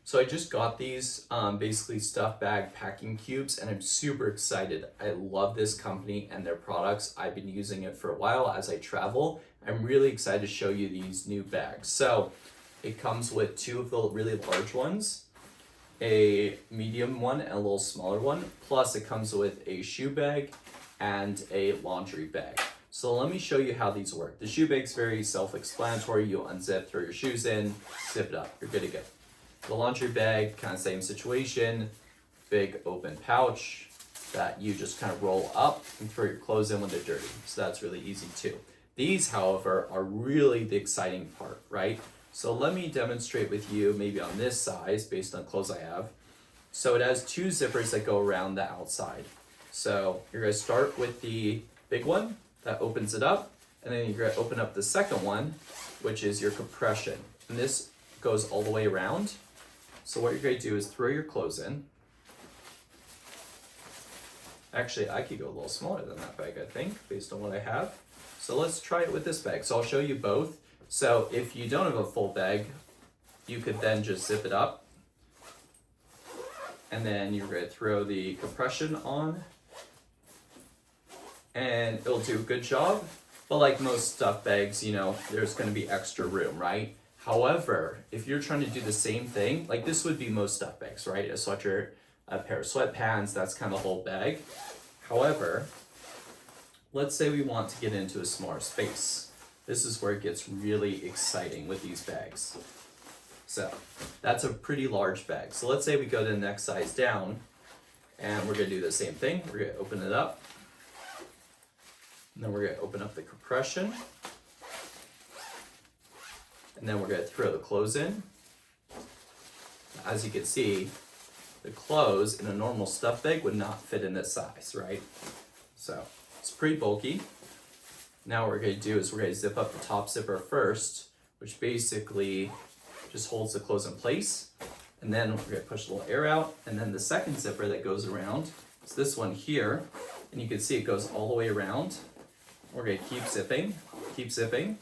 So I just got these basically stuff bag packing cubes and I'm super excited. I love this company and their products. I've been using it for a while as I travel. I'm really excited to show you these new bags. So it comes with two of the really large ones, a medium one and a little smaller one. Plus it comes with a shoe bag and a laundry bag. So let me show you how these work. The shoe bag's very self-explanatory. You unzip, throw your shoes in, zip it up, you're good to go. The laundry bag, kind of same situation, big open pouch that you just kind of roll up and throw your clothes in when they're dirty. So that's really easy too. These, however, are really the exciting part, right? So let me demonstrate with you maybe on this size based on clothes I have. So it has two zippers that go around the outside. So you're gonna start with the big one that opens it up, and then you're gonna open up the second one, which is your compression. And this goes all the way around. So what you're going to do is throw your clothes in. Actually, I could go a little smaller than that bag, I think, based on what I have. So let's try it with this bag. So I'll show you both. So if you don't have a full bag, you could then just zip it up. And then you're going to throw the compression on. And it'll do a good job. But like most stuff bags, you know, there's going to be extra room, right? However, if you're trying to do the same thing, like this would be most stuff bags, right? A sweatshirt, a pair of sweatpants, that's kind of the whole bag. However, let's say we want to get into a smaller space. This is where it gets really exciting with these bags. So that's a pretty large bag. So let's say we go to the next size down and we're gonna do the same thing. We're gonna open it up. And then we're gonna open up the compression. And then we're going to throw the clothes in. As you can see, the clothes in a normal stuff bag would not fit in this size, right? So it's pretty bulky. Now what we're going to do is we're going to zip up the top zipper first, which basically just holds the clothes in place. And then we're going to push a little air out. And then the second zipper that goes around is this one here. And you can see it goes all the way around. We're going to keep zipping.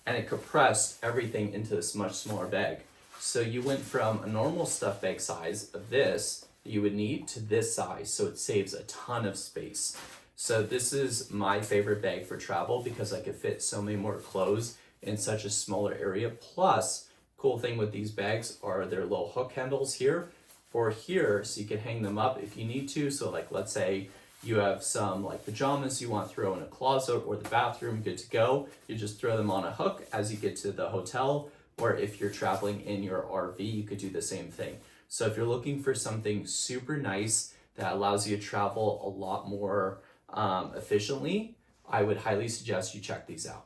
And it compressed everything into this much smaller bag. So you went from a normal stuff bag size of this that you would need to this size, so it saves a ton of space. So this is my favorite bag for travel because I could fit so many more clothes in such a smaller area. Plus, cool thing with these bags are their little hook handles here or here, so you can hang them up if you need to. So like, let's say you have some like pajamas you want to throw in a closet or the bathroom, good to go. You just throw them on a hook as you get to the hotel, or if you're traveling in your RV, you could do the same thing. So if you're looking for something super nice that allows you to travel a lot more efficiently, I would highly suggest you check these out.